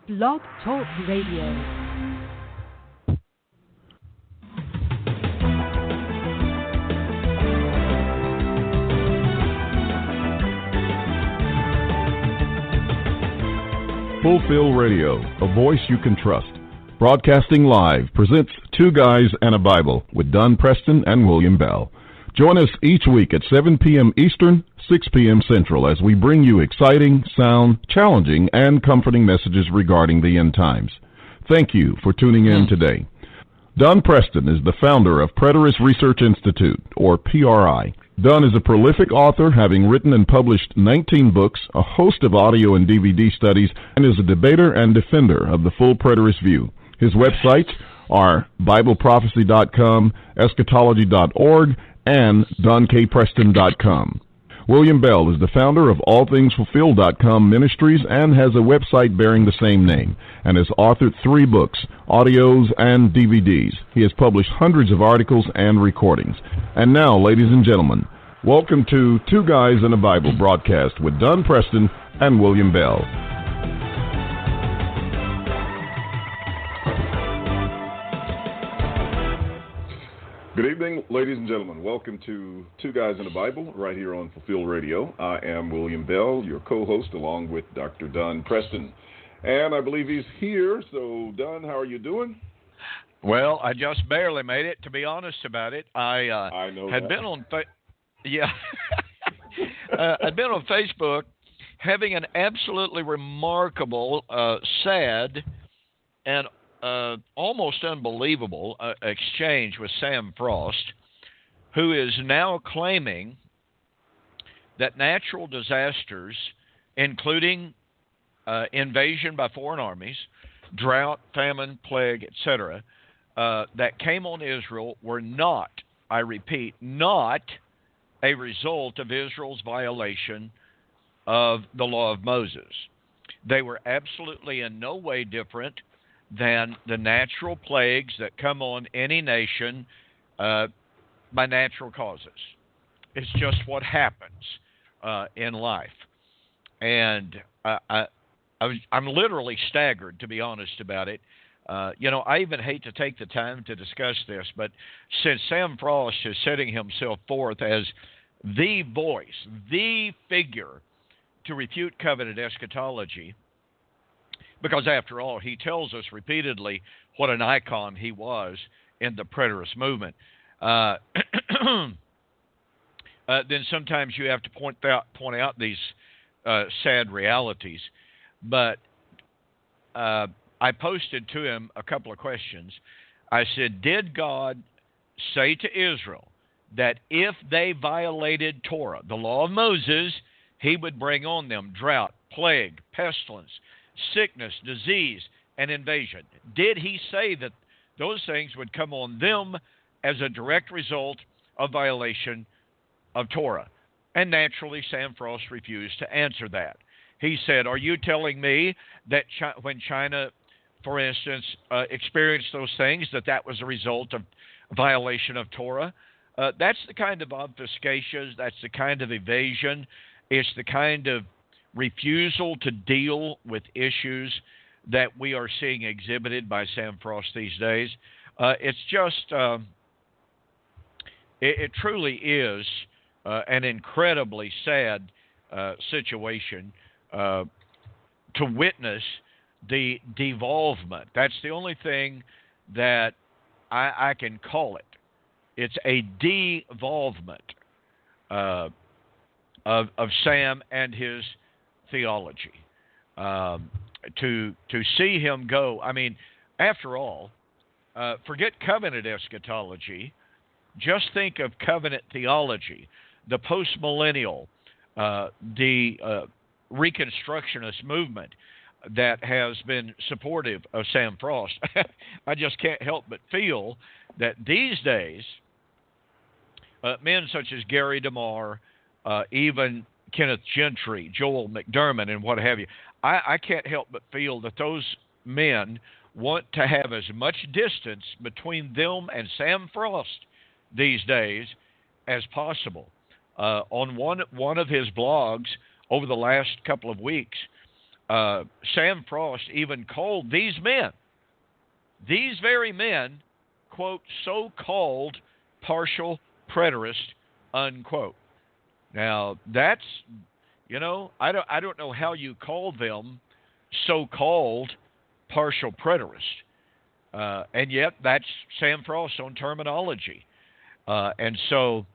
Blog Talk Radio. Fulfill Radio, a voice you can trust. Broadcasting live presents Two Guys and a Bible with Don Preston and William Bell. Join us each week at 7 p.m. Eastern, 6 p.m. Central as we bring you exciting, sound, challenging, and comforting messages regarding the end times. Thank you for tuning in today. Don Preston is the founder of Preterist Research Institute, or PRI. Don is a prolific author, having written and published 19 books, a host of audio and DVD studies, and is a debater and defender of the full preterist view. His websites are BibleProphecy.com, Eschatology.org, and DonKPreston.com. William Bell is the founder of AllThingsFulfilled.com Ministries and has a website bearing the same name, and has authored 3 books, audios, and DVDs. He has published hundreds of articles and recordings. And now, ladies and gentlemen, welcome to Two Guys and a Bible broadcast with Don Preston and William Bell. Good evening, ladies and gentlemen. Welcome to Two Guys in the Bible, right here on Fulfill Radio. I am William Bell, your co-host, along with Dr. Don Preston. And I believe he's here. So, Don, how are you doing? Well, I just barely made it, to be honest about it. I know had that. been on I'd been on Facebook having an absolutely remarkable, sad, and almost unbelievable exchange with Sam Frost, who is now claiming that natural disasters, including invasion by foreign armies, drought, famine, plague, etc., that came on Israel were not, I repeat, not a result of Israel's violation of the law of Moses. They were absolutely in no way different than the natural plagues that come on any nation by natural causes. It's just what happens in life. And I'm literally staggered, to be honest about it. I even hate to take the time to discuss this, but since Sam Frost is setting himself forth as the voice, the figure to refute covenant eschatology, because after all, he tells us repeatedly what an icon he was in the preterist movement, then sometimes you have to point out these sad realities. But I posted to him a couple of questions. I said, did God say to Israel that if they violated Torah, the law of Moses, he would bring on them drought, plague, pestilence, sickness, disease, and invasion? Did he say that those things would come on them as a direct result of violation of Torah? And naturally, Sam Frost refused to answer that. He said, are you telling me that when China, for instance, experienced those things, that was a result of violation of Torah? That's the kind of obfuscation, that's the kind of evasion, it's the kind of refusal to deal with issues that we are seeing exhibited by Sam Frost these days. It's just, it truly is an incredibly sad situation to witness the devolvement. That's the only thing that I can call it. It's a devolvement of Sam and his theology. To see him go, I mean, after all, forget covenant eschatology, just think of covenant theology, the postmillennial, the Reconstructionist movement that has been supportive of Sam Frost. I just can't help but feel that these days, men such as Gary DeMar, even Kenneth Gentry, Joel McDermott, and what have you, I can't help but feel that those men want to have as much distance between them and Sam Frost these days as possible. On one of his blogs over the last couple of weeks, Sam Frost even called these very men, quote, so-called partial preterists, unquote. Now, that's, I don't know how you call them so-called partial preterists. And yet that's Sam Frost's own terminology. And so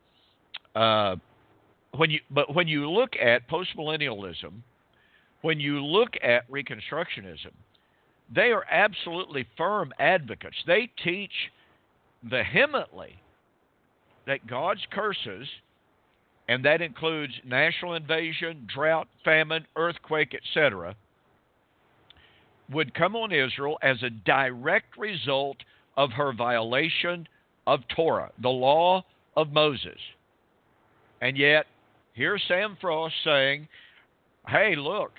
when you look at postmillennialism, when you look at Reconstructionism, they are absolutely firm advocates. They teach vehemently that God's curses, and that includes national invasion, drought, famine, earthquake, etc., would come on Israel as a direct result of her violation of Torah, the law of Moses. And yet, here's Sam Frost saying, hey, look,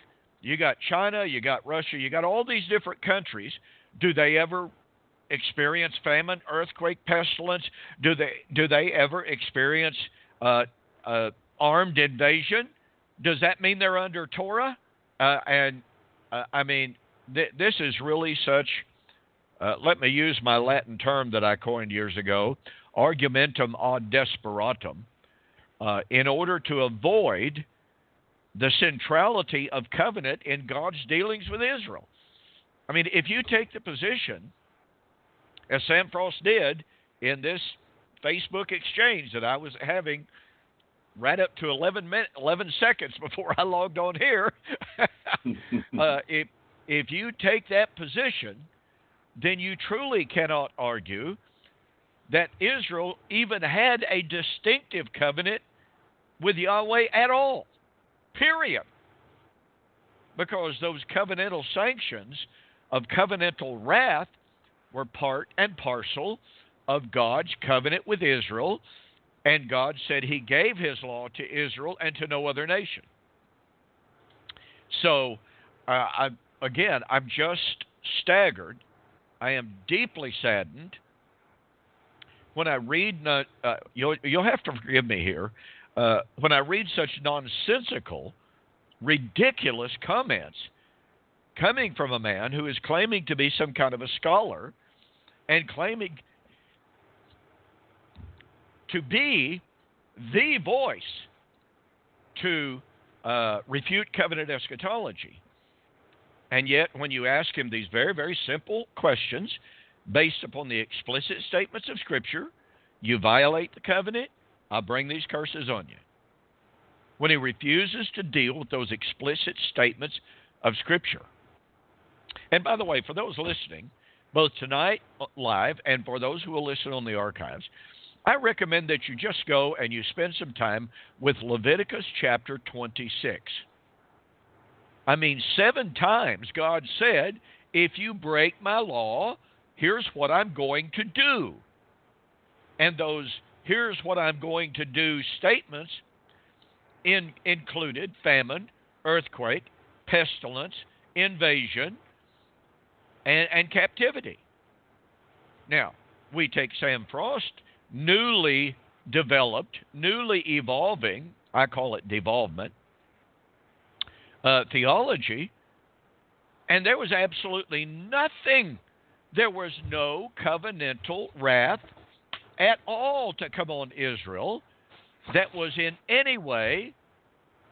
you got China, you got Russia, you got all these different countries. Do they ever experience famine, earthquake, pestilence? Do they ever experience armed invasion? Does that mean they're under Torah? This is really such, let me use my Latin term that I coined years ago, argumentum ad desperatum, in order to avoid the centrality of covenant in God's dealings with Israel. I mean, if you take the position, as Sam Frost did in this Facebook exchange that I was having right up to 11 seconds before I logged on here, if you take that position, then you truly cannot argue that Israel even had a distinctive covenant with Yahweh at all, period. Because those covenantal sanctions of covenantal wrath were part and parcel of God's covenant with Israel, and God said he gave his law to Israel and to no other nation. So, I'm just staggered. I am deeply saddened when I read, you'll have to forgive me here, when I read such nonsensical, ridiculous comments coming from a man who is claiming to be some kind of a scholar and claiming to be the voice to refute covenant eschatology. And yet, when you ask him these very, very simple questions based upon the explicit statements of Scripture, you violate the covenant, I'll bring these curses on you. When he refuses to deal with those explicit statements of Scripture. And by the way, for those listening, both tonight live and for those who will listen on the archives, I recommend that you just go and you spend some time with Leviticus chapter 26. 7 times God said, if you break my law, here's what I'm going to do. And those here's what I'm going to do statements included famine, earthquake, pestilence, invasion, and captivity. Now, we take Sam Frost, newly developed, newly evolving, I call it devolvement, theology, and there was absolutely nothing. There was no covenantal wrath at all to come on Israel that was in any way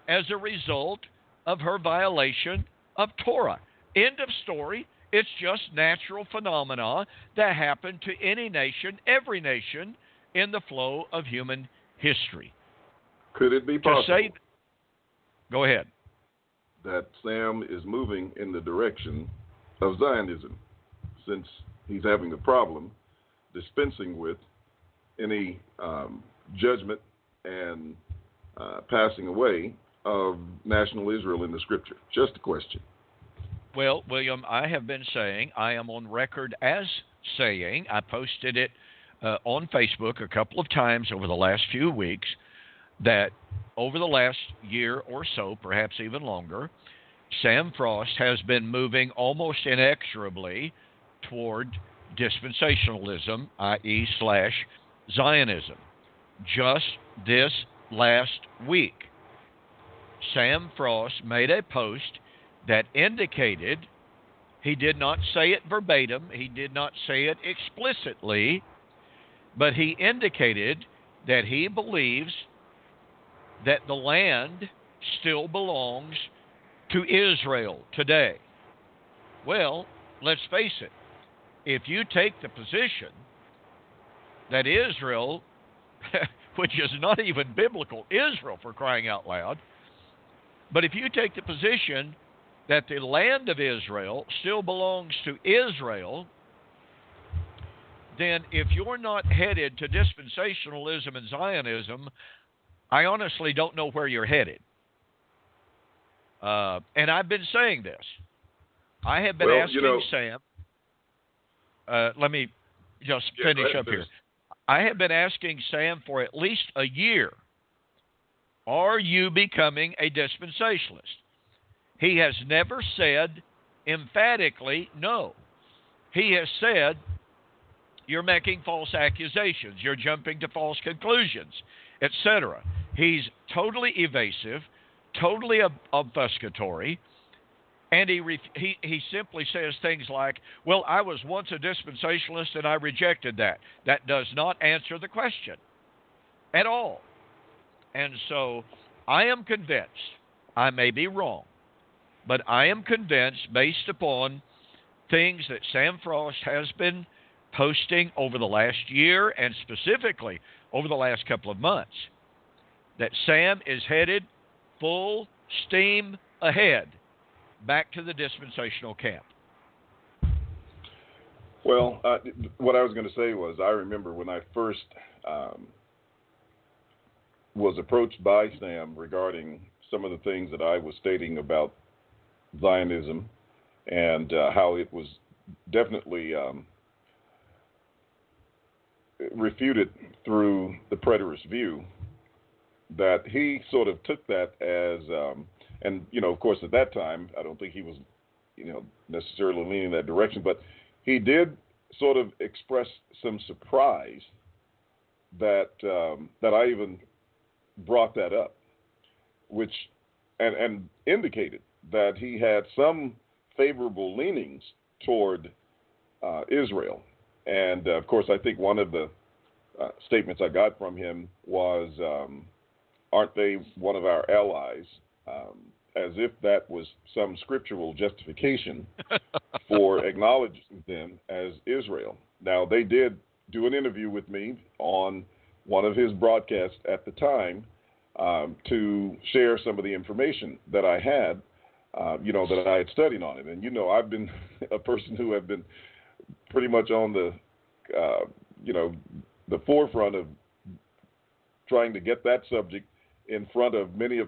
as a result of her violation of Torah. End of story. It's just natural phenomena that happen to any nation, every nation, in the flow of human history. Could it be possible? Go ahead. That Sam is moving in the direction of Zionism, since he's having a problem dispensing with any judgment and passing away of national Israel in the Scripture? Just a question. Well, William, I have been saying, I am on record as saying, I posted it on Facebook a couple of times over the last few weeks, that over the last year or so, perhaps even longer, Sam Frost has been moving almost inexorably toward dispensationalism, i.e. / Zionism. Just this last week, Sam Frost made a post that indicated, he did not say it verbatim, he did not say it explicitly, but he indicated that he believes that the land still belongs to Israel today. Well, let's face it. If you take the position that Israel, which is not even biblical, Israel for crying out loud, but if you take the position that the land of Israel still belongs to Israel, then if you're not headed to dispensationalism and Zionism, I honestly don't know where you're headed. And I've been saying this. I have been asking Sam, let me just finish up here. I have been asking Sam for at least a year, are you becoming a dispensationalist? He has never said emphatically no. He has said, you're making false accusations, you're jumping to false conclusions, etc. He's totally evasive, totally obfuscatory, and he simply says things like, well, I was once a dispensationalist and I rejected that. That does not answer the question at all. And so I am convinced, I may be wrong, but I am convinced, based upon things that Sam Frost has been posting over the last year and specifically over the last couple of months, that Sam is headed full steam ahead back to the dispensational camp. Well, what I was going to say was, I remember when I first was approached by Sam regarding some of the things that I was stating about Zionism and how it was definitely refuted through the preterist view, that he sort of took that as, and, of course, at that time, I don't think he was, necessarily leaning in that direction, but he did sort of express some surprise that I even brought that up, which, and indicated that he had some favorable leanings toward Israel. And, of course, I think one of the statements I got from him was, aren't they one of our allies? As if that was some scriptural justification for acknowledging them as Israel. Now, they did do an interview with me on one of his broadcasts at the time to share some of the information that I had, that I had studied on it. And, I've been a person who have been pretty much on the, the forefront of trying to get that subject in front of many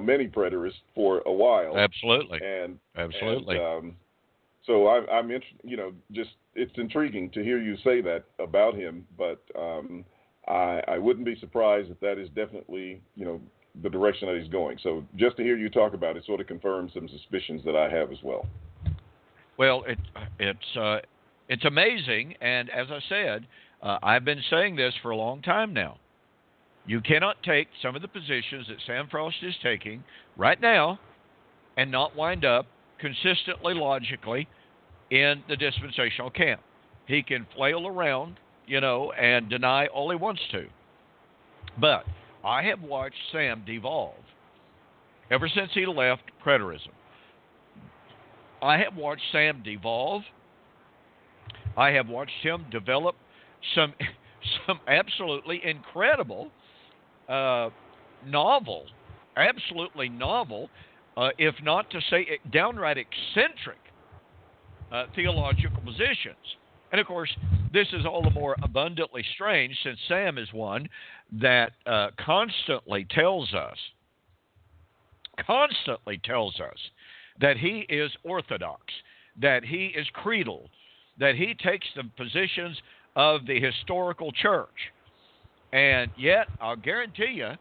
many preterists for a while. Absolutely. Absolutely. So I'm interested, just it's intriguing to hear you say that about him, but I wouldn't be surprised if that is definitely, the direction that he's going. So just to hear you talk about it sort of confirms some suspicions that I have as well. Well, it's amazing, and as I said, I've been saying this for a long time now. You cannot take some of the positions that Sam Frost is taking right now and not wind up consistently, logically, in the dispensational camp. He can flail around, and deny all he wants to. But I have watched Sam devolve ever since he left preterism. I have watched Sam devolve. I have watched him develop some absolutely incredible absolutely novel, if not to say downright eccentric theological positions. And, of course, this is all the more abundantly strange since Sam is one that constantly tells us that he is orthodox, that he is creedal, that he takes the positions of the historical church. And yet, I'll guarantee you,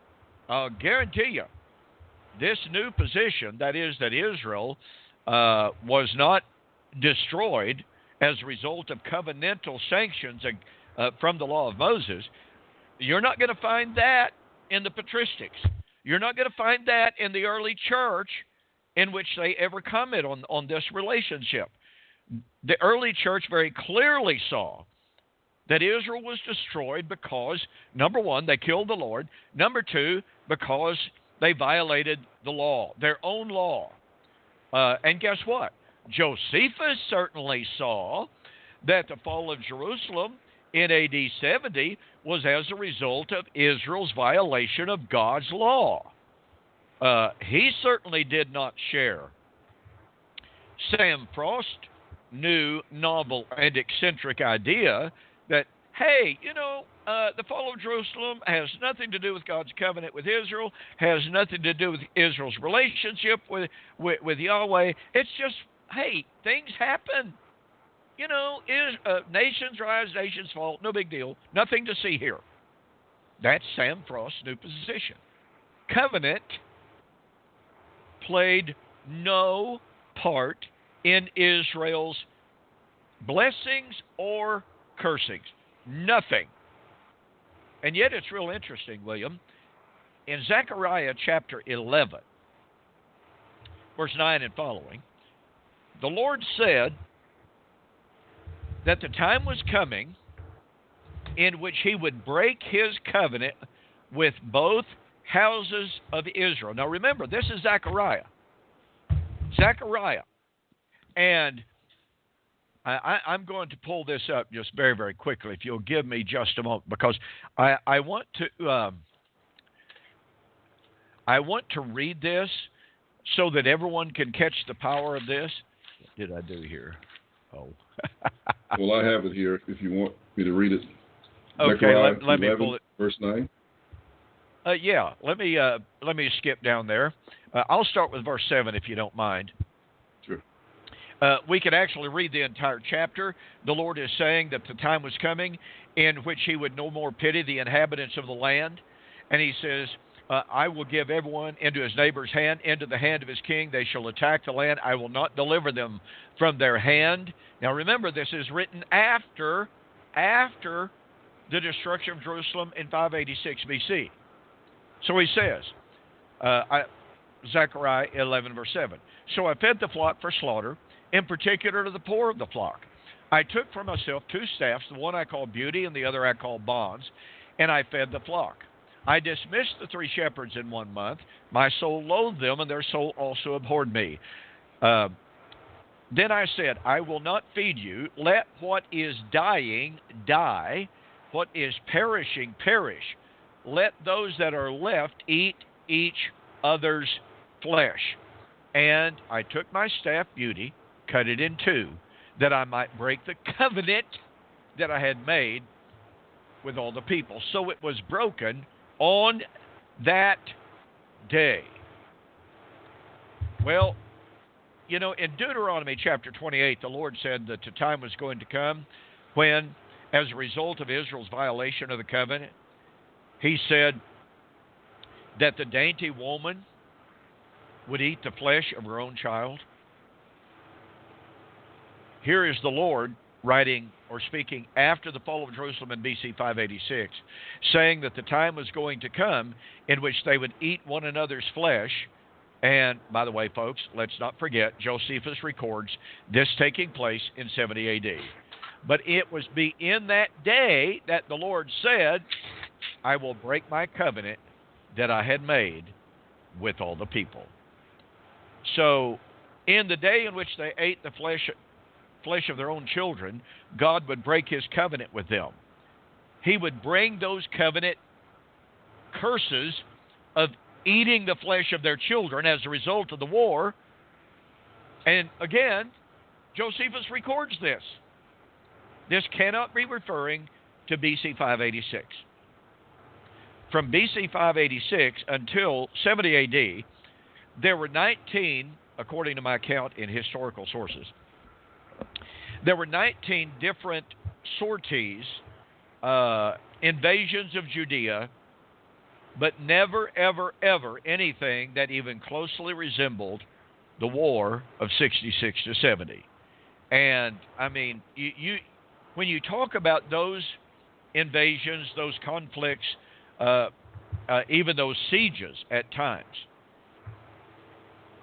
this new position, that is that Israel was not destroyed as a result of covenantal sanctions from the law of Moses, you're not going to find that in the patristics. You're not going to find that in the early church in which they ever comment on this relationship. The early church very clearly saw that Israel was destroyed because, number one, they killed the Lord. Number two, because they violated the law, their own law. And guess what? Josephus certainly saw that the fall of Jerusalem in AD 70 was as a result of Israel's violation of God's law. He certainly did not share Sam Frost's new, novel, and eccentric idea that, hey, the fall of Jerusalem has nothing to do with God's covenant with Israel, has nothing to do with Israel's relationship with Yahweh. It's just, hey, things happen. Nations rise, nations fall, no big deal. Nothing to see here. That's Sam Frost's new position. Covenant played no part in Israel's blessings or cursings. Nothing. And yet it's real interesting, William. In Zechariah chapter 11, verse 9 and following, the Lord said that the time was coming in which he would break his covenant with both houses of Israel. Now remember, this is Zechariah. And I'm going to pull this up just very, very quickly, if you'll give me just a moment, because I want to read this so that everyone can catch the power of this. What did I do here? Oh. Well, I have it here if you want me to read it. Okay, let me pull it. Verse 9. Yeah, let me skip down there. I'll start with verse 7 if you don't mind. Sure. We could actually read the entire chapter. The Lord is saying that the time was coming in which he would no more pity the inhabitants of the land. And he says, I will give everyone into his neighbor's hand, into the hand of his king. They shall attack the land. I will not deliver them from their hand. Now remember, this is written after the destruction of Jerusalem in 586 BC. So he says, Zechariah 11, verse 7, so I fed the flock for slaughter, in particular to the poor of the flock. I took for myself 2 staffs, the one I call beauty and the other I call bonds, and I fed the flock. I dismissed the 3 shepherds in 1 month. My soul loathed them, and their soul also abhorred me. Then I said, I will not feed you. Let what is dying die, what is perishing perish. Let those that are left eat each other's flesh. And I took my staff beauty, cut it in 2, that I might break the covenant that I had made with all the people. So it was broken on that day. Well, in Deuteronomy chapter 28, the Lord said that the time was going to come when, as a result of Israel's violation of the covenant, he said that the dainty woman would eat the flesh of her own child. Here is the Lord writing or speaking after the fall of Jerusalem in BC 586, saying that the time was going to come in which they would eat one another's flesh. And, by the way, folks, let's not forget, Josephus records this taking place in 70 AD. But it was in that day that the Lord said, I will break my covenant that I had made with all the people. So, in the day in which they ate the flesh of their own children, God would break his covenant with them. He would bring those covenant curses of eating the flesh of their children as a result of the war. And again, Josephus records this. This cannot be referring to BC 586. From BC 586 until 70 AD, there were 19, according to my count in historical sources, there were 19 different sorties, invasions of Judea, but never, ever, ever anything that even closely resembled the war of 66 to 70. And, I mean, when you talk about those invasions, those conflicts, even those sieges at times,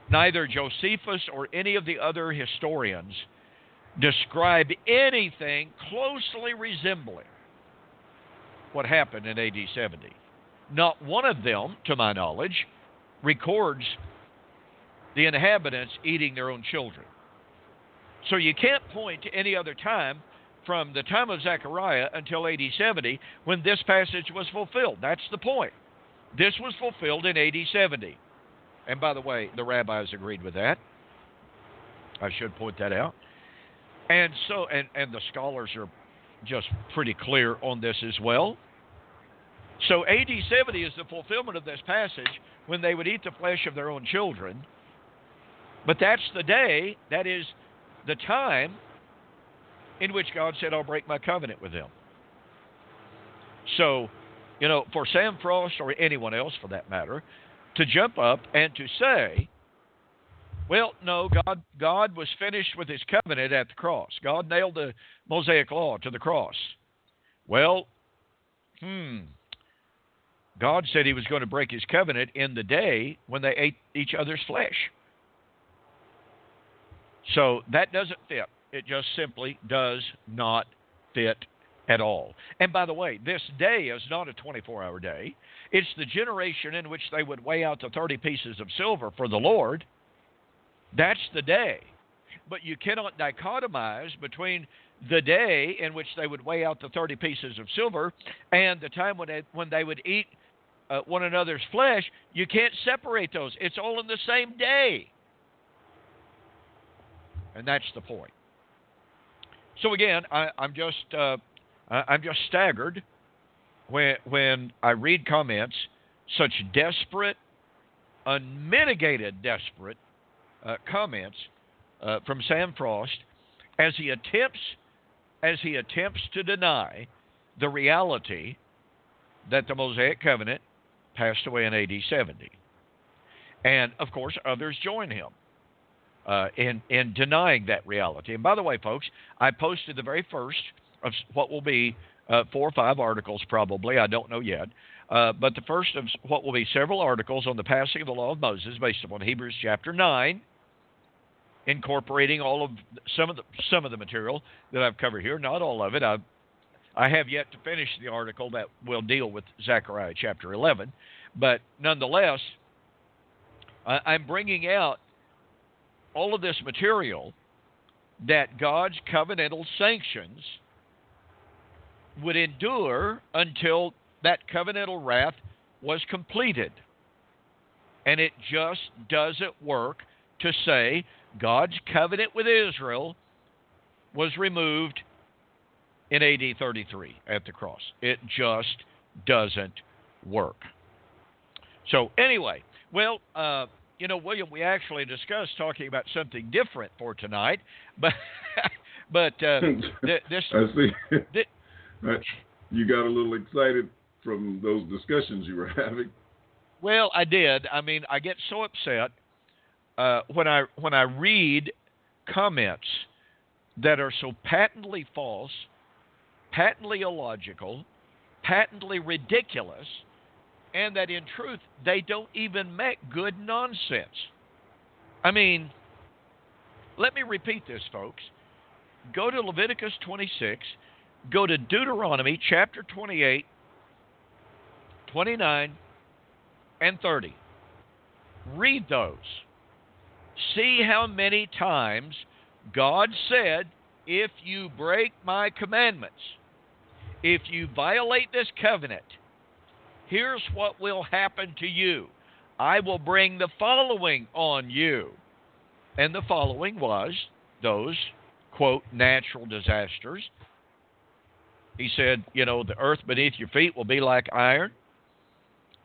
Neither Josephus or any of the other historians describe anything closely resembling what happened in AD 70. Not one of them, to my knowledge, records the inhabitants eating their own children. So you can't point to any other time from the time of Zechariah until AD 70 when this passage was fulfilled. That's the point. This was fulfilled in AD 70. And by the way, the rabbis agreed with that. I should point that out. And so, and the scholars are just pretty clear on this as well. So AD 70 is the fulfillment of this passage when they would eat the flesh of their own children. But that's the day, that is the time in which God said, I'll break my covenant with them. So, for Sam Frost or anyone else for that matter, to jump up and to say, well, no, God was finished with his covenant at the cross. God nailed the Mosaic law to the cross. Well, God said he was going to break his covenant in the day when they ate each other's flesh. So that doesn't fit. It just simply does not fit at all. And by the way, this day is not a 24-hour day. It's the generation in which they would weigh out the 30 pieces of silver for the Lord. That's the day. But you cannot dichotomize between the day in which they would weigh out the 30 pieces of silver and the time when they would eat one another's flesh. You can't separate those. It's all in the same day. And that's the point. So again, I'm just staggered when I read comments, such desperate, unmitigated desperate comments from Sam Frost as he attempts to deny the reality that the Mosaic Covenant passed away in AD 70. And of course, others join him in denying that reality. And by the way, folks, I posted the very first of what will be 4 or 5 articles probably, I don't know yet, but the first of what will be several articles on the passing of the law of Moses based upon Hebrews chapter 9, incorporating all of some of the material that I've covered here, not all of it. I have yet to finish the article that will deal with Zechariah chapter 11, but nonetheless, I'm bringing out all of this material that God's covenantal sanctions would endure until that covenantal wrath was completed. And it just doesn't work to say God's covenant with Israel was removed in AD 33 at the cross. It just doesn't work. So anyway, well, William, we actually discussed talking about something different for tonight, but this. I see. You got a little excited from those discussions you were having. Well, I did. I mean, I get so upset when I read comments that are so patently false, patently illogical, patently ridiculous, and that in truth they don't even make good nonsense. I mean, let me repeat this, folks. Go to Leviticus 26, go to Deuteronomy chapter 28, 29, and 30. Read those. See how many times God said, if you break my commandments, if you violate this covenant, here's what will happen to you. I will bring the following on you. And the following was those, quote, natural disasters. He said, the earth beneath your feet will be like iron,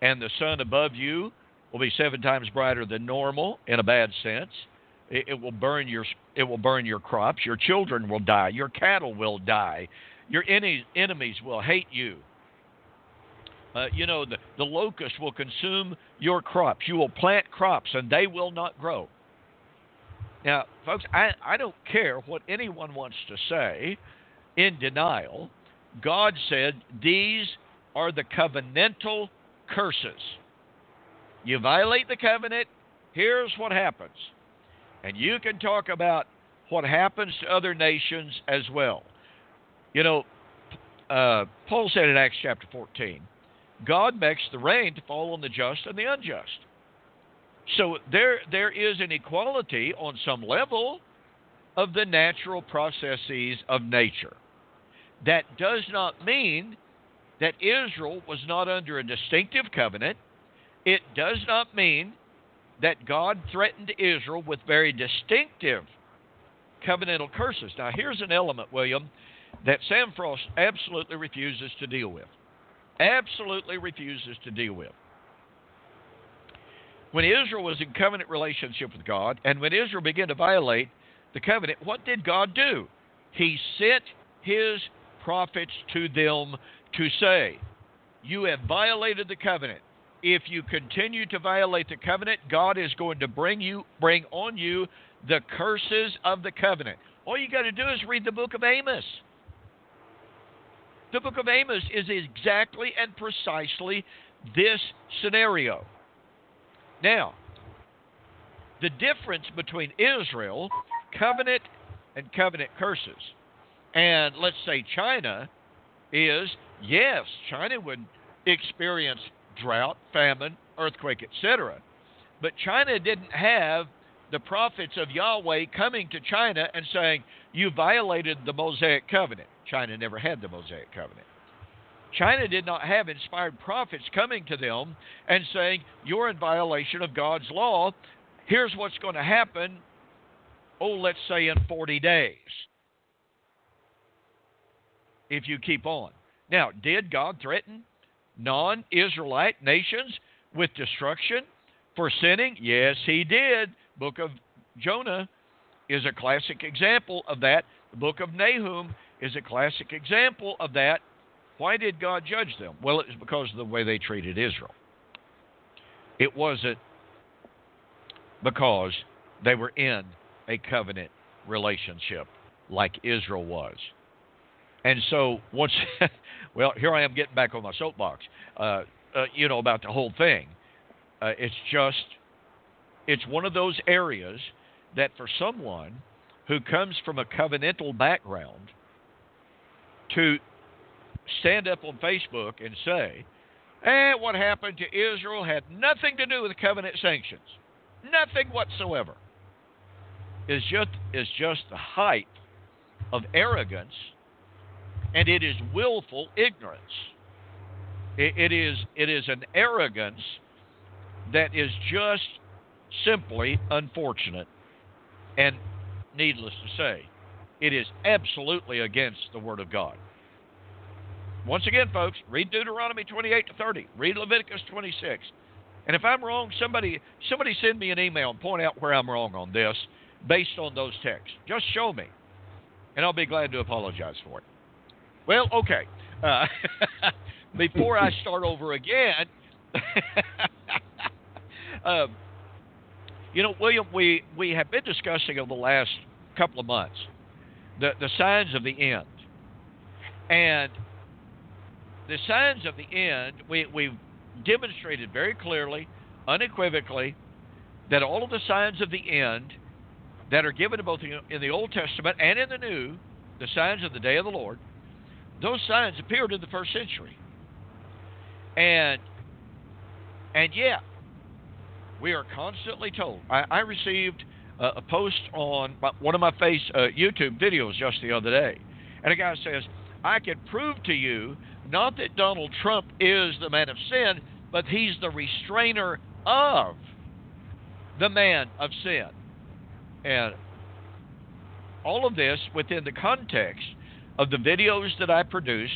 and the sun above you will be 7 times brighter than normal in a bad sense. It will burn your crops. Your children will die. Your cattle will die. Your enemies will hate you. The locust will consume your crops. You will plant crops, and they will not grow. Now, folks, I don't care what anyone wants to say in denial. God said these are the covenantal curses. You violate the covenant, here's what happens. And you can talk about what happens to other nations as well. You know, Paul said in Acts chapter 14, God makes the rain to fall on the just and the unjust. So there is an equality on some level of the natural processes of nature. That does not mean that Israel was not under a distinctive covenant. It does not mean that God threatened Israel with very distinctive covenantal curses. Now, here's an element, William, that Sam Frost absolutely refuses to deal with. Absolutely refuses to deal with. When Israel was in covenant relationship with God, and when Israel began to violate the covenant, what did God do? He sent his prophets to them to say, you have violated the covenant. If you continue to violate the covenant, God is going to bring on you the curses of the covenant. All you got to do is read the book of Amos. The book of Amos is exactly and precisely this scenario. Now, the difference between Israel, covenant and covenant curses, and let's say China is, yes, China would experience drought, famine, earthquake, etc. But China didn't have the prophets of Yahweh coming to China and saying, you violated the Mosaic covenant. China never had the Mosaic covenant. China did not have inspired prophets coming to them and saying, you're in violation of God's law. Here's what's going to happen, let's say in 40 days, if you keep on. Now, did God threaten non-Israelite nations with destruction for sinning? Yes, he did. Book of Jonah is a classic example of that. The book of Nahum is a classic example of that. Why did God judge them? Well, it was because of the way they treated Israel. It wasn't because they were in a covenant relationship like Israel was. And so once, well, here I am getting back on my soapbox, about the whole thing. It's one of those areas that for someone who comes from a covenantal background to stand up on Facebook and say, what happened to Israel had nothing to do with covenant sanctions. Nothing whatsoever. Is just the height of arrogance, and it is willful ignorance. It is an arrogance that is just simply unfortunate, and needless to say, it is absolutely against the Word of God. Once again, folks, read Deuteronomy 28-30. Read Leviticus 26. And if I'm wrong, somebody send me an email and point out where I'm wrong on this based on those texts. Just show me, and I'll be glad to apologize for it. Well, okay. Before I start over again, William, we have been discussing over the last couple of months the signs of the end. And the signs of the end, we've demonstrated very clearly, unequivocally, that all of the signs of the end that are given both in the Old Testament and in the New, the signs of the day of the Lord, those signs appeared in the first century. And yet, we are constantly told. I received a post on one of my YouTube videos just the other day. And a guy says, I can prove to you not that Donald Trump is the man of sin, but he's the restrainer of the man of sin. And all of this within the context of the videos that I produced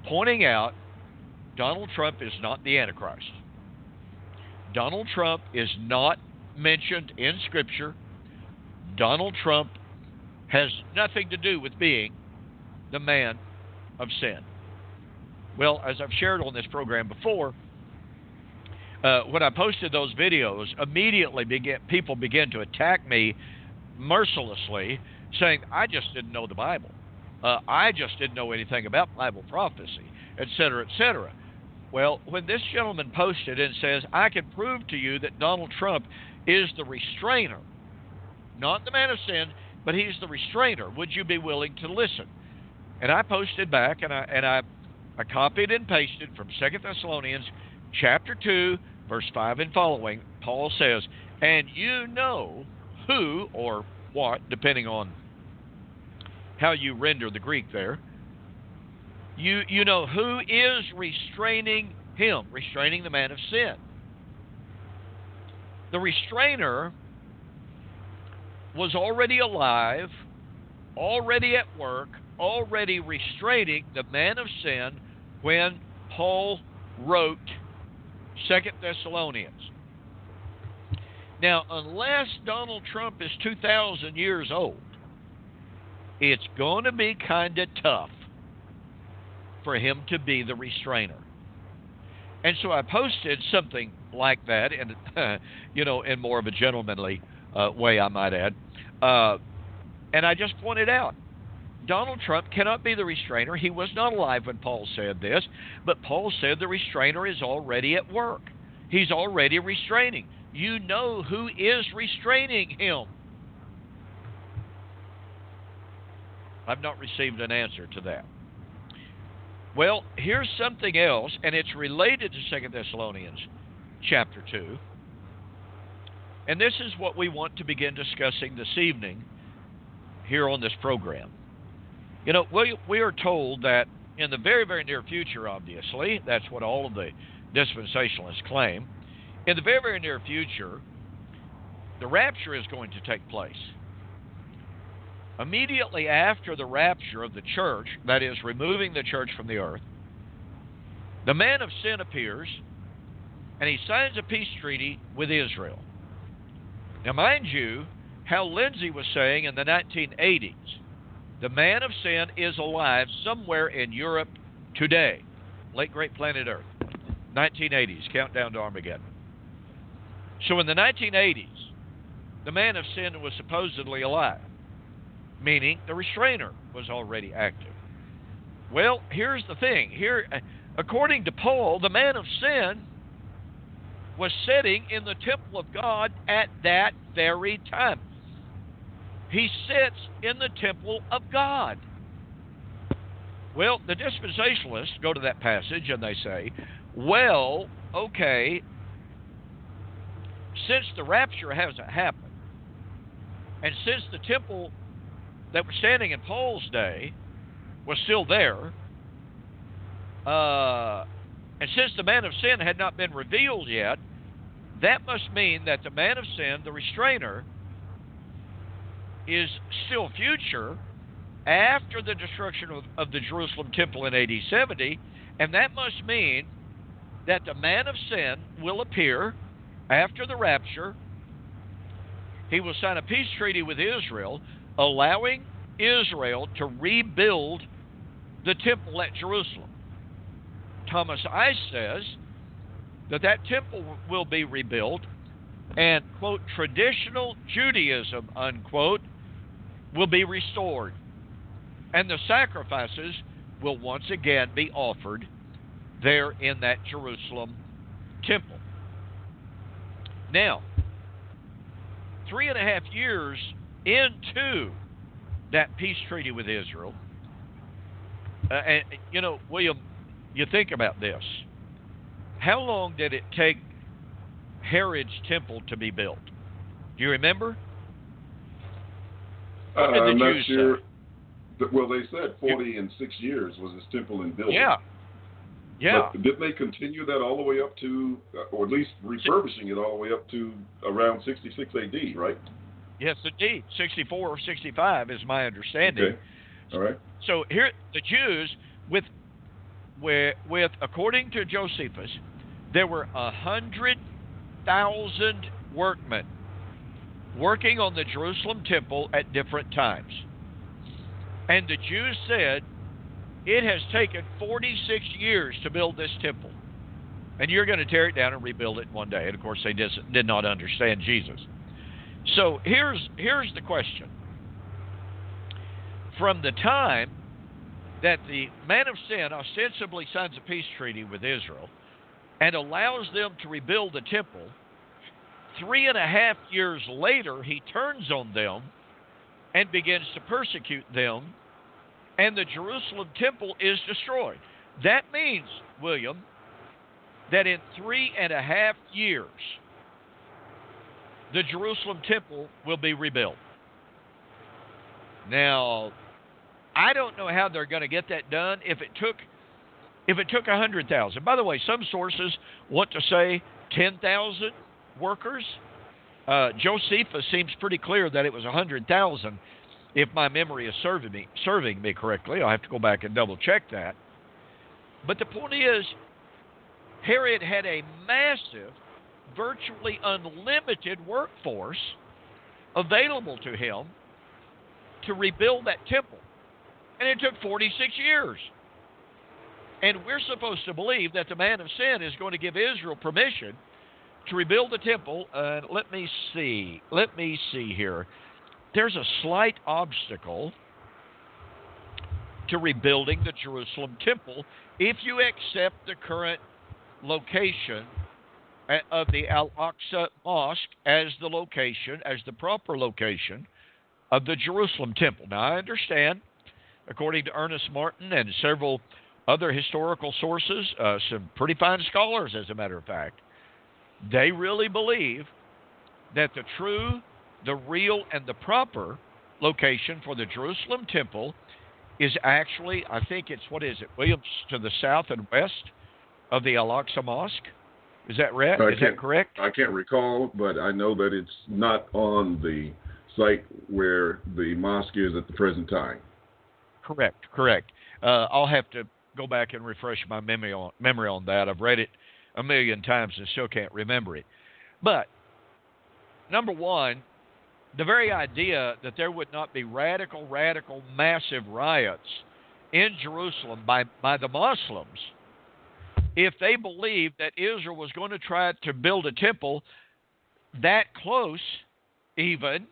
pointing out Donald Trump is not the Antichrist. Donald Trump is not mentioned in Scripture. Donald Trump has nothing to do with being the man of sin. Well, as I've shared on this program before, when I posted those videos, immediately people began to attack me mercilessly, saying, I just didn't know the Bible. I just didn't know anything about Bible prophecy, etc., etc. Well, when this gentleman posted and says, I can prove to you that Donald Trump is the restrainer. Not the man of sin, but he's the restrainer. Would you be willing to listen? And I posted back, and I copied and pasted from 2 Thessalonians chapter 2, verse 5 and following. Paul says, and you know who or what, depending on how you render the Greek there, you know who is restraining him, restraining the man of sin. The restrainer was already alive, already at work, already restraining the man of sin when Paul wrote 2 Thessalonians. Now, unless Donald Trump is 2,000 years old, it's going to be kind of tough for him to be the restrainer. And so I posted something like that, and in more of a gentlemanly way, I might add. And I just pointed out, Donald Trump cannot be the restrainer. He was not alive when Paul said this, but Paul said the restrainer is already at work. He's already restraining. You know who is restraining him. I've not received an answer to that. Well, here's something else, and it's related to 2 Thessalonians chapter 2. And this is what we want to begin discussing this evening here on this program. We are told that in the very, very near future, obviously, that's what all of the dispensationalists claim, in the very, very near future, the rapture is going to take place. Immediately after the rapture of the church, that is, removing the church from the earth, the man of sin appears, and he signs a peace treaty with Israel. Now, mind you, how Lindsay was saying in the 1980s, the man of sin is alive somewhere in Europe today. Late great planet Earth. 1980s, countdown to Armageddon. So in the 1980s, the man of sin was supposedly alive, meaning the restrainer was already active. Well, here's the thing. Here, according to Paul, the man of sin was sitting in the temple of God at that very time. He sits in the temple of God. Well, the dispensationalists go to that passage and they say, well, okay, since the rapture hasn't happened, and since the temple that was standing in Paul's day was still there, and since the man of sin had not been revealed yet, that must mean that the man of sin, the restrainer, is still future after the destruction of the Jerusalem temple in AD 70, and that must mean that the man of sin will appear after the rapture. He will sign a peace treaty with Israel, allowing Israel to rebuild the temple at Jerusalem. Thomas Ice says that temple will be rebuilt, and, quote, traditional Judaism, unquote, will be restored, and the sacrifices will once again be offered there in that Jerusalem temple. Now, 3.5 years into that peace treaty with Israel, and William, you think about this. How long did it take Herod's temple to be built? Do you remember? I'm not sure. Well, they said 40 and 6 years was his temple in building. Yeah. But didn't they continue that all the way up to, or at least refurbishing it all the way up to around 66 AD, right? Yes, indeed. 64 or 65 is my understanding. Okay. All right. So here, the Jews, with according to Josephus, there were 100,000 workmen working on the Jerusalem temple at different times. And the Jews said, it has taken 46 years to build this temple, and you're going to tear it down and rebuild it in one day. And, of course, they did not understand Jesus. So here's the question. From the time that the man of sin ostensibly signs a peace treaty with Israel and allows them to rebuild the temple, 3.5 years later, he turns on them and begins to persecute them, and the Jerusalem temple is destroyed. That means, William, that in 3.5 years, the Jerusalem temple will be rebuilt. Now, I don't know how they're going to get that done if it took 100,000. By the way, some sources want to say 10,000 workers. Josephus seems pretty clear that it was 100,000, if my memory is serving me correctly. I'll have to go back and double check that. But the point is, Herod had a massive, virtually unlimited workforce available to him to rebuild that temple. And it took 46 years. And we're supposed to believe that the man of sin is going to give Israel permission to rebuild the temple. Let me see here. There's a slight obstacle to rebuilding the Jerusalem temple if you accept the current location of the Al-Aqsa Mosque as the proper location of the Jerusalem temple. Now, I understand, according to Ernest Martin and several other historical sources, some pretty fine scholars, as a matter of fact, they really believe that the true, the real, and the proper location for the Jerusalem temple is actually, I think it's, Williams, to the south and west of the Al-Aqsa Mosque? Is that right? Is that correct? I can't recall, but I know that it's not on the site where the mosque is at the present time. Correct. I'll have to go back and refresh my memory on that. I've read it a million times and still can't remember it. But, number one, the very idea that there would not be radical, massive riots in Jerusalem by the Muslims if they believed that Israel was going to try to build a temple that close even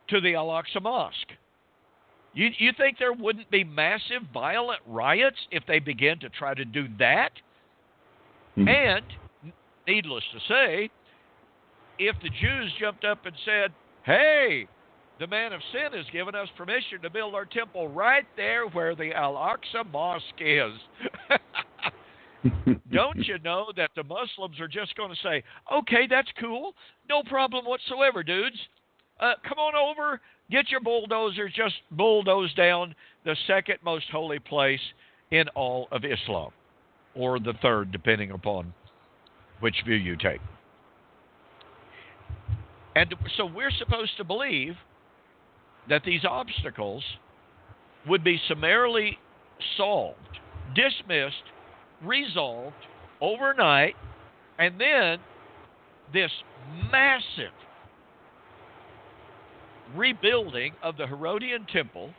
to the Al-Aqsa Mosque. You think there wouldn't be massive, violent riots if they began to try to do that? Mm-hmm. And, needless to say, if the Jews jumped up and said, hey, the man of sin has given us permission to build our temple right there where the Al-Aqsa Mosque is. Don't you know that the Muslims are just going to say, okay, that's cool, no problem whatsoever, dudes. Come on over, get your bulldozers, just bulldoze down the second most holy place in all of Islam, or the third, depending upon which view you take. And so we're supposed to believe that these obstacles would be summarily solved, dismissed, resolved overnight, and then this massive rebuilding of the Herodian temple,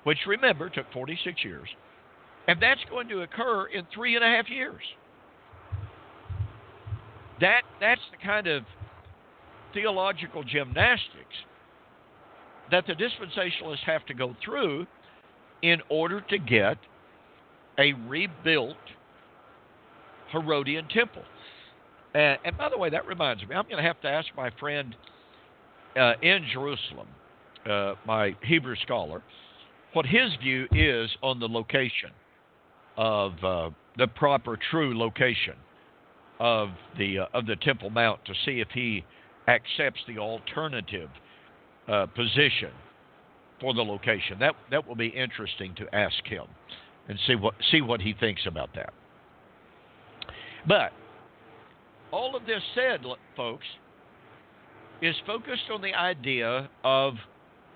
which, remember, took 46 years, and that's going to occur in 3.5 years. That's the kind of theological gymnastics that the dispensationalists have to go through in order to get a rebuilt Herodian temple. And by the way, that reminds me, I'm going to have to ask my friend in Jerusalem, my Hebrew scholar, what his view is on the location of the proper, true location of the Temple Mount, to see if he accepts the alternative position for the location. That will be interesting to ask him and see what he thinks about that. But all of this said, folks, is focused on the idea of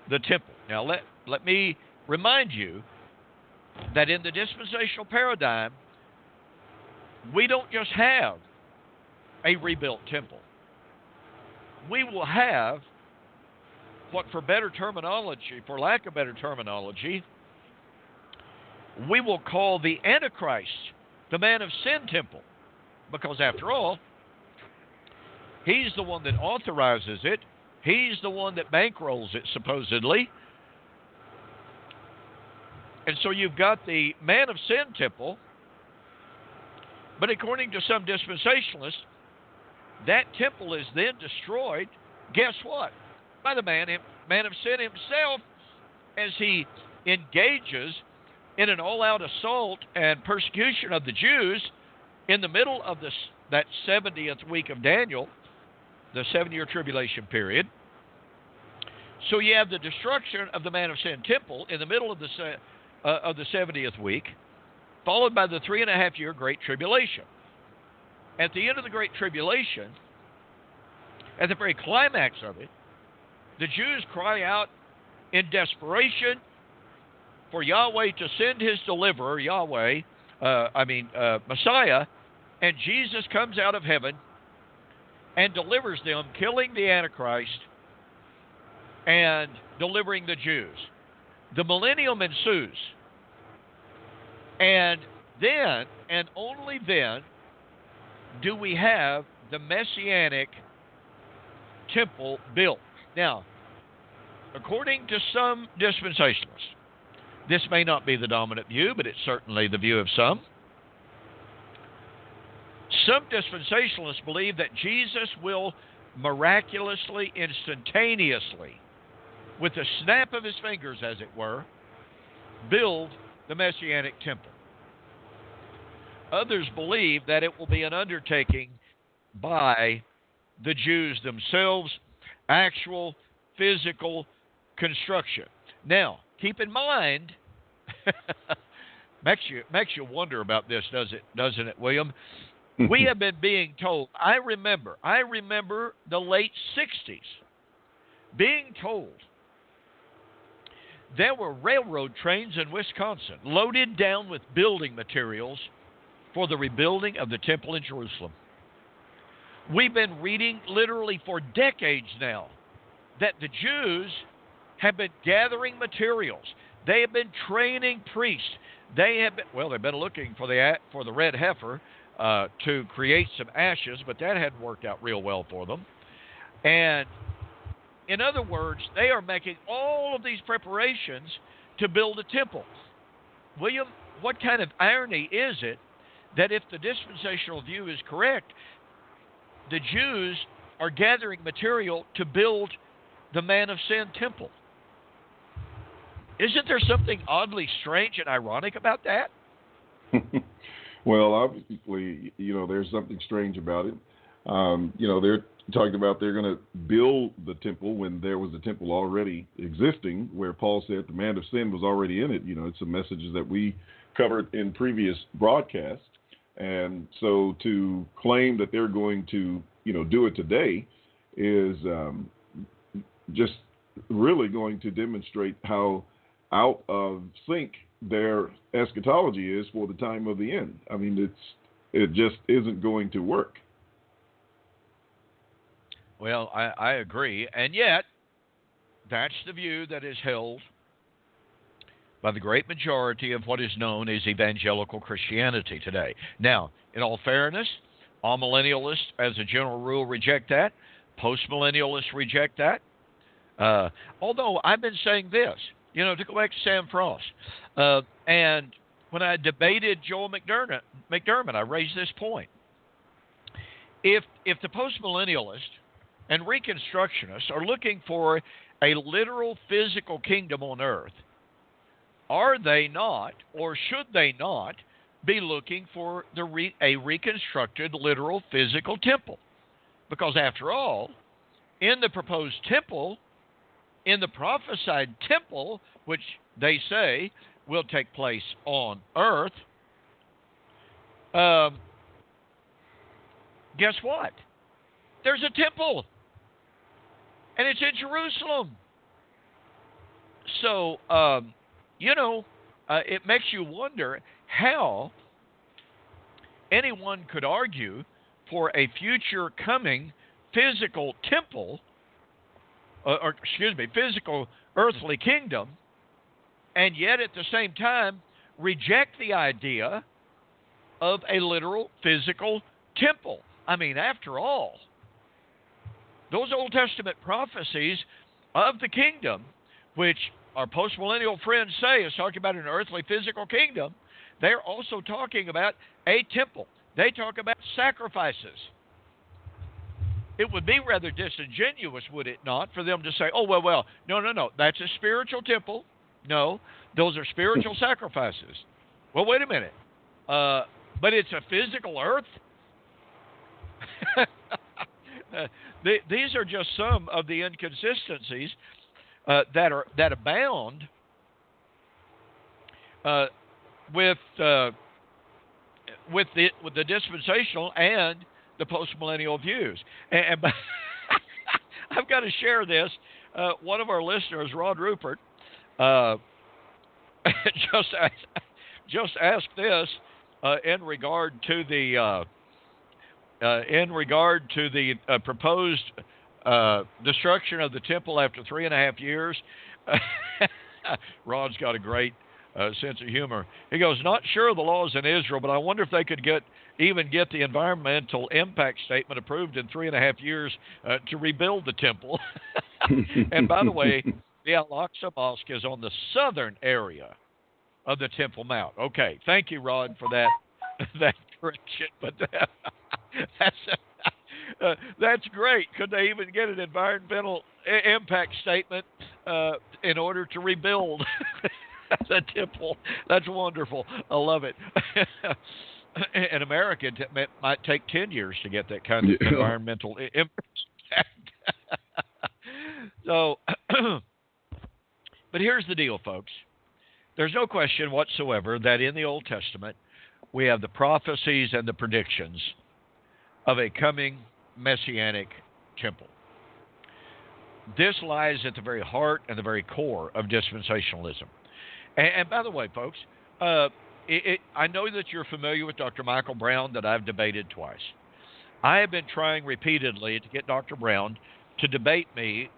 the temple. Now, let me remind you that in the dispensational paradigm, we don't just have a rebuilt temple. We will have what, for lack of better terminology, we will call the Antichrist, the man of sin temple. Because after all, he's the one that authorizes it. He's the one that bankrolls it, supposedly. And so you've got the man of sin temple, but according to some dispensationalists, That temple is then destroyed, guess what? By the man of sin himself, as he engages in an all-out assault and persecution of the Jews in the middle of that 70th week of Daniel, the 7-year tribulation period. So you have the destruction of the man of sin temple in the middle of the 70th week, followed by the 3.5-year Great Tribulation. At the end of the Great Tribulation, at the very climax of it, the Jews cry out in desperation for Yahweh to send his deliverer, Messiah, and Jesus comes out of heaven and delivers them, killing the Antichrist and delivering the Jews. The millennium ensues. And then, and only then, do we have the Messianic Temple built. Now, according to some dispensationalists, this may not be the dominant view, but it's certainly the view of some. Some dispensationalists believe that Jesus will miraculously, instantaneously, with the snap of his fingers, as it were, build the Messianic Temple. Others believe that it will be an undertaking by the Jews themselves, actual physical construction. Now, keep in mind, makes you wonder about this, doesn't it, William? We have been being told, I remember the late 60s being told there were railroad trains in Wisconsin loaded down with building materials for the rebuilding of the temple in Jerusalem. We've been reading literally for decades now that the Jews have been gathering materials. They have been training priests. They've been looking for the red heifer to create some ashes, but that hadn't worked out real well for them. And in other words, they are making all of these preparations to build a temple. William, what kind of irony is it that if the dispensational view is correct, the Jews are gathering material to build the man of sin temple? Isn't there something oddly strange and ironic about that? Well, obviously, there's something strange about it. They're talking about they're going to build the temple when there was a temple already existing, where Paul said the man of sin was already in it. It's a message that we covered in previous broadcasts. And so to claim that they're going to, do it today is just really going to demonstrate how out of sync their eschatology is for the time of the end. I mean, it just isn't going to work. Well, I agree. And yet, that's the view that is held by the great majority of what is known as evangelical Christianity today. Now, in all fairness, amillennialists, as a general rule, reject that. Postmillennialists reject that. Although I've been saying this, to go back to Sam Frost, and when I debated Joel McDermott, I raised this point. If the postmillennialists and Reconstructionists are looking for a literal physical kingdom on earth, are they not, or should they not, be looking for a reconstructed literal physical temple? Because after all, in the proposed temple, in the prophesied temple, which they say will take place on earth, guess what? There's a temple, and it's in Jerusalem. So, it makes you wonder how anyone could argue for a future coming physical temple, physical earthly kingdom, and yet at the same time reject the idea of a literal physical temple. I mean, after all, those Old Testament prophecies of the kingdom, which our postmillennial friends say is talking about an earthly physical kingdom, they're also talking about a temple. They talk about sacrifices. it would be rather disingenuous, would it not, for them to say, oh, well, no, that's a spiritual temple. No, those are spiritual sacrifices. Well, wait a minute. But it's a physical earth? These are just some of the inconsistencies that abound with the dispensational and the postmillennial views. And I've got to share this. One of our listeners, Rod Rupert, just asked this in regard to the proposed destruction of the temple after 3.5 years. Rod's got a great sense of humor. He goes, not sure of the laws in Israel, but I wonder if they could even get the environmental impact statement approved in 3.5 years to rebuild the temple. And by the way, the Al-Aqsa Mosque is on the southern area of the Temple Mount. Okay, thank you, Rod, for that correction. But that's great. Could they even get an environmental impact statement in order to rebuild the temple? That's wonderful. I love it. In America, it might take 10 years to get that kind of environmental impact. So, but here's the deal, folks. There's no question whatsoever that in the Old Testament, we have the prophecies and the predictions of a coming Messianic temple. This lies at the very heart and the very core of dispensationalism. And by the way, folks, I know that you're familiar with Dr. Michael Brown, that I've debated twice. I have been trying repeatedly to get Dr. Brown to debate me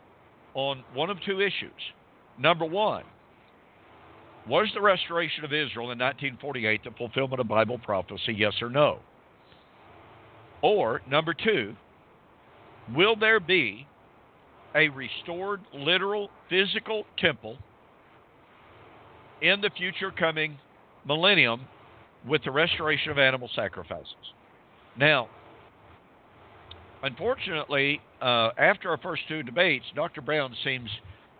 on one of two issues. Number one, was the restoration of Israel in 1948 the fulfillment of Bible prophecy, yes or no? Or, number two, will there be a restored, literal, physical temple in the future coming millennium with the restoration of animal sacrifices? Now, unfortunately, after our first two debates, Dr. Brown seems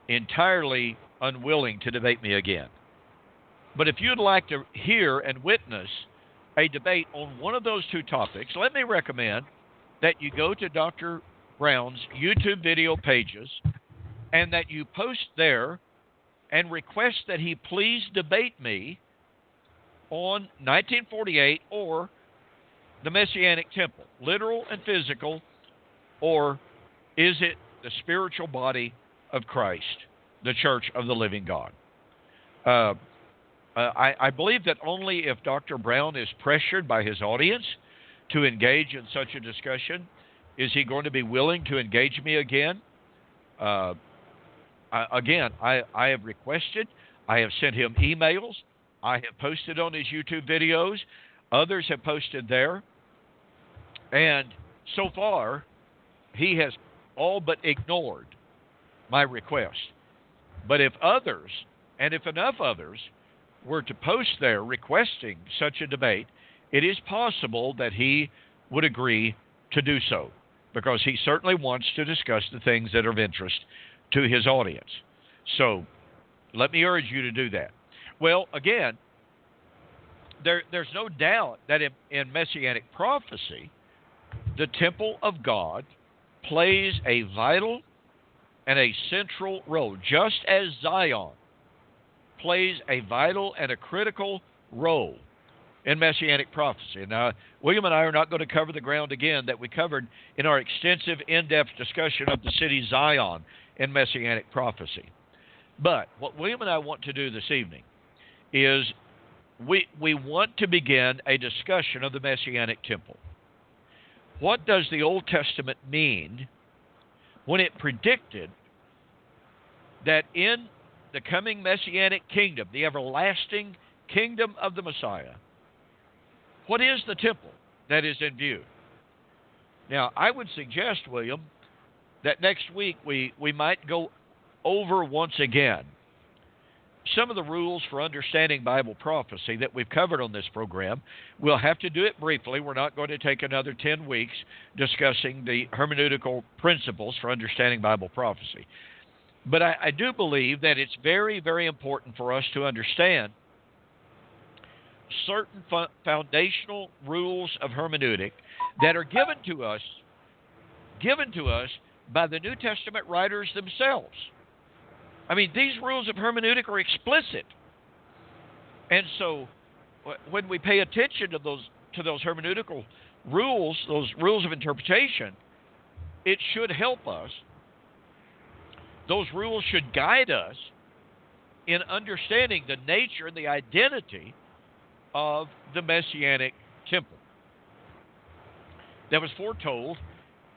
entirely unwilling to debate me again. But if you'd like to hear and witness a debate on one of those two topics, let me recommend that you go to Dr. Brown's YouTube video pages and that you post there and request that he please debate me on 1948 or the Messianic Temple, literal and physical, or is it the spiritual body of Christ, the Church of the Living God? I believe that only if Dr. Brown is pressured by his audience to engage in such a discussion is he going to be willing to engage me again. I have requested, I have sent him emails, I have posted on his YouTube videos, others have posted there, and so far he has all but ignored my request. But if others, and if enough others, were to post there requesting such a debate, it is possible that he would agree to do so, because he certainly wants to discuss the things that are of interest to his audience. So let me urge you to do that. Well, again, there's no doubt that in Messianic prophecy, the temple of God plays a vital and a central role, just as Zion plays a vital and a critical role in Messianic prophecy. Now, William and I are not going to cover the ground again that we covered in our extensive, in-depth discussion of the city Zion in Messianic prophecy. But what William and I want to do this evening is we want to begin a discussion of the Messianic Temple. What does the Old Testament mean when it predicted that in the coming Messianic kingdom, the everlasting kingdom of the Messiah, what is the temple that is in view? Now, I would suggest, William, that next week we might go over once again some of the rules for understanding Bible prophecy that we've covered on this program. We'll have to do it briefly. We're not going to take another 10 weeks discussing the hermeneutical principles for understanding Bible prophecy. But I do believe that it's very, very important for us to understand certain foundational rules of hermeneutic that are given to us by the New Testament writers themselves. I mean, these rules of hermeneutic are explicit. And so when we pay attention to those hermeneutical rules, those rules of interpretation, it should help us. Those rules should guide us in understanding the nature and the identity of the Messianic Temple that was foretold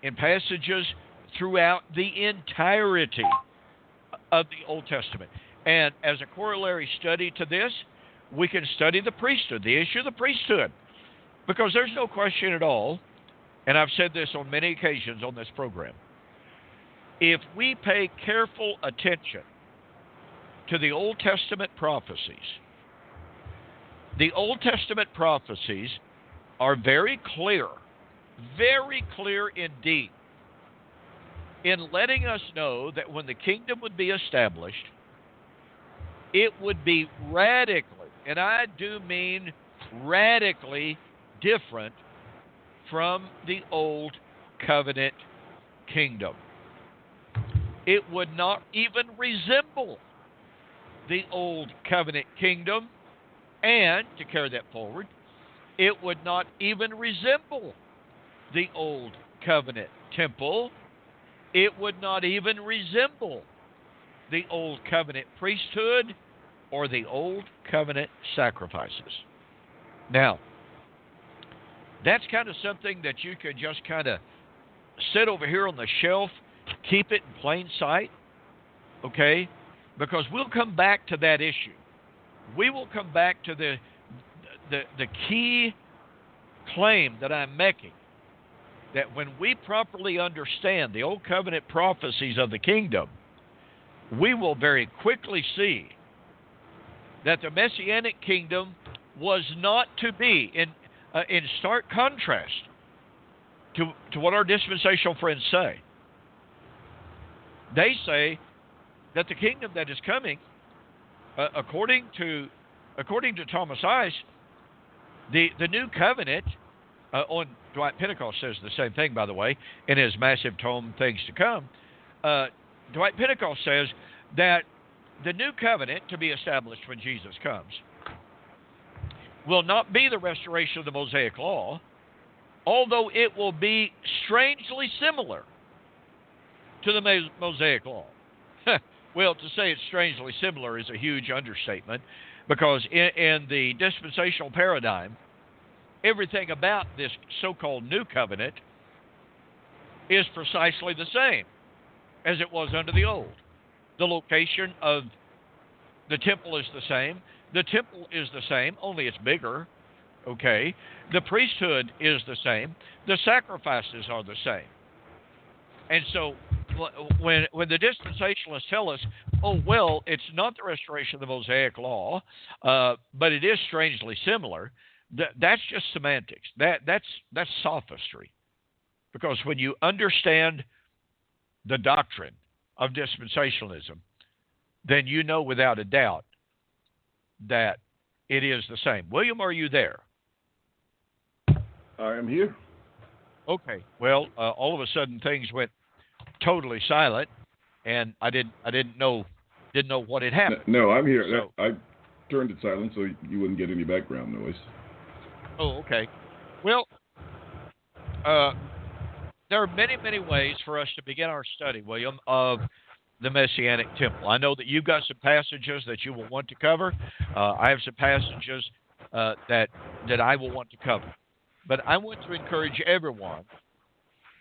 in passages throughout the entirety of the Old Testament. And as a corollary study to this, we can study the priesthood, the issue of the priesthood, because there's no question at all, and I've said this on many occasions on this program, if we pay careful attention to the Old Testament prophecies, the Old Testament prophecies are very clear indeed, in letting us know that when the kingdom would be established, it would be radically, and I do mean radically, different from the Old Covenant kingdom. It would not even resemble the Old Covenant kingdom, and, to carry that forward, it would not even resemble the Old Covenant temple. It would not even resemble the Old Covenant priesthood or the Old Covenant sacrifices. Now, that's kind of something that you could just kind of sit over here on the shelf, keep it in plain sight, okay? Because we'll come back to that issue. We will come back to the key claim that I'm making, that when we properly understand the Old Covenant prophecies of the kingdom, we will very quickly see that the Messianic kingdom was not to be, in stark contrast to what our dispensational friends say. They say that the kingdom that is coming, according to Thomas Ice, the new covenant, on Dwight Pentecost says the same thing, by the way, in his massive tome, Things to Come. Dwight Pentecost says that the new covenant to be established when Jesus comes will not be the restoration of the Mosaic law, although it will be strangely similar to the Mosaic law. Well, to say it's strangely similar is a huge understatement, because in the dispensational paradigm, everything about this so-called new covenant is precisely the same as it was under the old. The location of the temple is the same. The temple is the same, only it's bigger. Okay? The priesthood is the same. The sacrifices are the same. And so when the dispensationalists tell us, oh, well, it's not the restoration of the Mosaic law, but it is strangely similar, that's just semantics. That's sophistry. Because when you understand the doctrine of dispensationalism, then you know without a doubt that it is the same. William, are you there? I am here. Okay. Well, all of a sudden things went totally silent, and I didn't know what had happened. No, I'm here. So, I turned it silent so you wouldn't get any background noise. Oh, okay. Well, there are many, many ways for us to begin our study, William, of the Messianic Temple. I know that you've got some passages that you will want to cover. I have some passages that I will want to cover. But I want to encourage everyone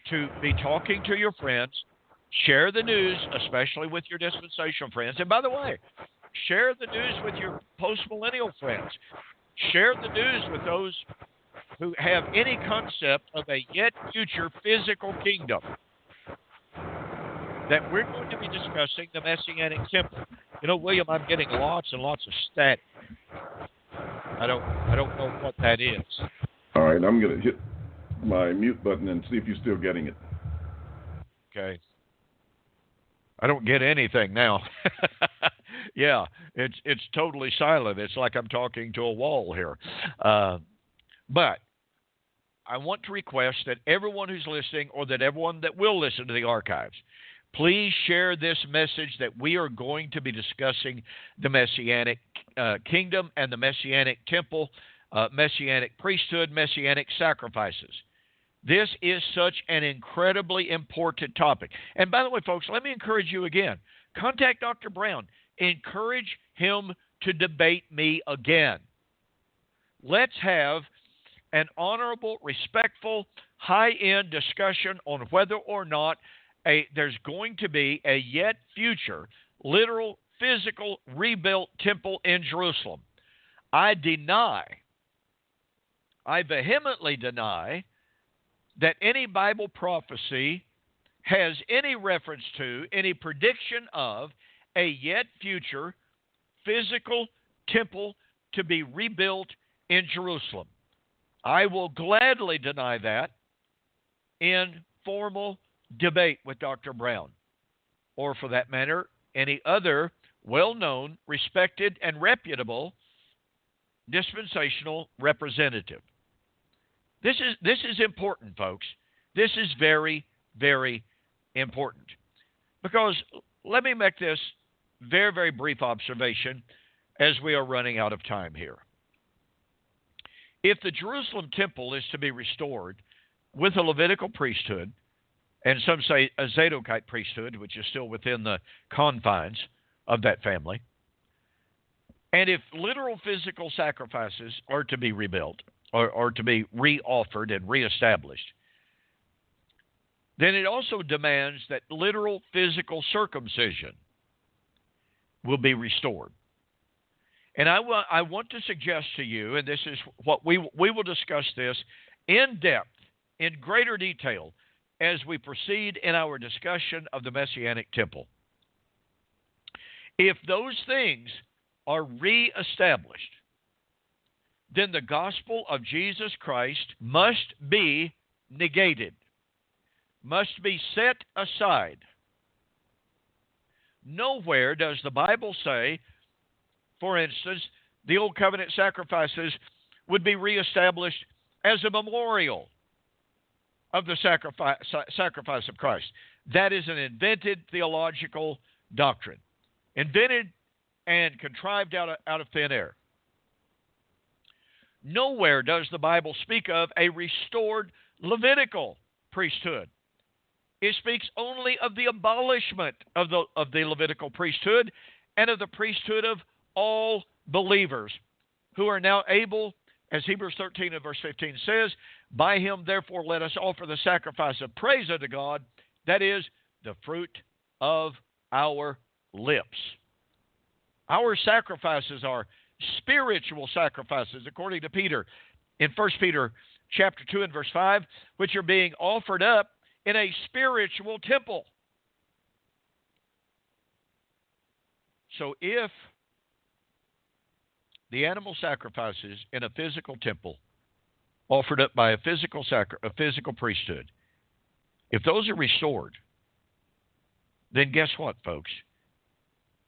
to be talking to your friends, share the news, especially with your dispensational friends. And by the way, share the news with your post-millennial friends. Share the news with those who have any concept of a yet future physical kingdom, that we're going to be discussing the Messianic Temple. You know, William, I'm getting lots and lots of static. I don't know what that is. All right, I'm going to hit my mute button and see if you're still getting it. Okay. I don't get anything now. Yeah, it's totally silent. It's like I'm talking to a wall here. But I want to request that everyone who's listening, or that everyone that will listen to the archives, please share this message that we are going to be discussing the Messianic kingdom and the Messianic temple, Messianic priesthood, Messianic sacrifices. This is such an incredibly important topic. And by the way, folks, let me encourage you again. Contact Dr. Brown. Encourage him to debate me again. Let's have an honorable, respectful, high-end discussion on whether or not there's going to be a yet future, literal, physical, rebuilt temple in Jerusalem. I vehemently deny that any Bible prophecy has any reference to, any prediction of, a yet future physical temple to be rebuilt in Jerusalem. I will gladly deny that in formal debate with Dr. Brown, or for that matter, any other well-known, respected, and reputable dispensational representative. This is important, folks. This is very, very important. Because let me make this very, very brief observation as we are running out of time here. If the Jerusalem temple is to be restored with a Levitical priesthood, and some say a Zadokite priesthood, which is still within the confines of that family, and if literal physical sacrifices are to be rebuilt, or to be reoffered and reestablished, then it also demands that literal physical circumcision will be restored. And I want to suggest to you, and this is what we will discuss this in depth, in greater detail, as we proceed in our discussion of the Messianic Temple. If those things are reestablished, then the gospel of Jesus Christ must be negated, must be set aside. Nowhere does the Bible say, for instance, the Old Covenant sacrifices would be reestablished as a memorial of the sacrifice of Christ. That is an invented theological doctrine, invented and contrived out of thin air. Nowhere does the Bible speak of a restored Levitical priesthood. It speaks only of the abolishment of the Levitical priesthood and of the priesthood of all believers who are now able, as Hebrews 13 and verse 15 says, by him therefore let us offer the sacrifice of praise unto God, that is, the fruit of our lips. Our sacrifices are spiritual sacrifices, according to Peter in 1 Peter chapter 2 and verse 5, which are being offered up in a spiritual temple. So if the animal sacrifices in a physical temple offered up by a physical priesthood, if those are restored, then guess what, folks?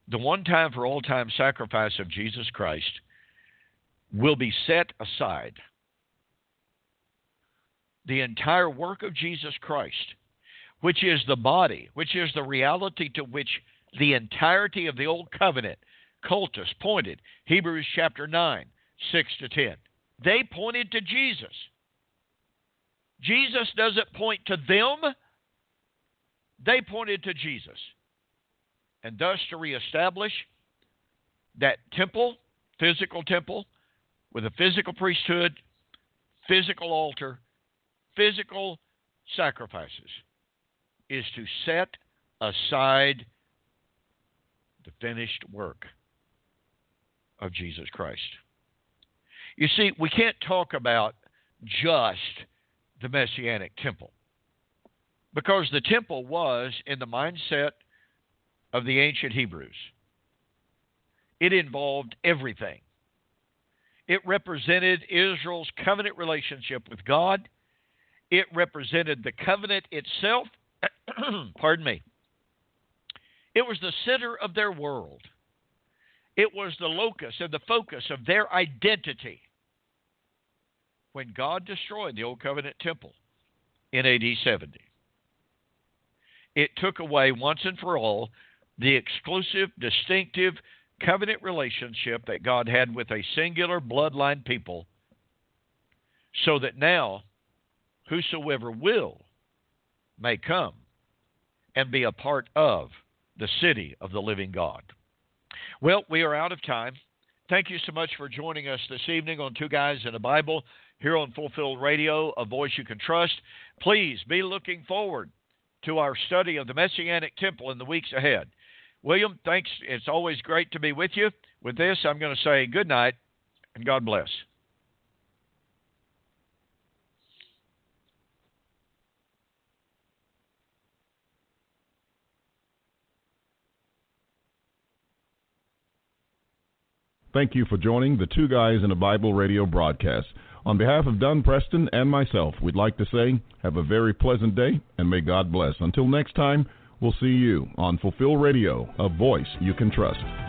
The one-time for all-time sacrifice of Jesus Christ will be set aside. The entire work of Jesus Christ, which is the body, which is the reality to which the entirety of the Old Covenant cultus pointed, Hebrews chapter 9, 6 to 10. They pointed to Jesus. Jesus doesn't point to them. They pointed to Jesus. And thus to reestablish that temple, physical temple, with a physical priesthood, physical altar, physical sacrifices, is to set aside the finished work of Jesus Christ. You see, we can't talk about just the Messianic Temple, because the temple was in the mindset of the ancient Hebrews It involved everything. It represented Israel's covenant relationship with God. It represented the covenant itself. Pardon me. It was the center of their world. It was the locus and the focus of their identity when God destroyed the Old Covenant Temple in AD 70. It took away once and for all the exclusive, distinctive covenant relationship that God had with a singular bloodline people, so that now whosoever will may come and be a part of the city of the living God. Well, we are out of time. Thank you so much for joining us this evening on Two Guys and a Bible here on Fulfilled Radio, a voice you can trust. Please be looking forward to our study of the Messianic Temple in the weeks ahead. William, thanks. It's always great to be with you. With this, I'm going to say good night and God bless. Thank you for joining the Two Guys and a Bible radio broadcast. On behalf of Dunn Preston and myself, we'd like to say have a very pleasant day and may God bless. Until next time, we'll see you on Fulfill Radio, a voice you can trust.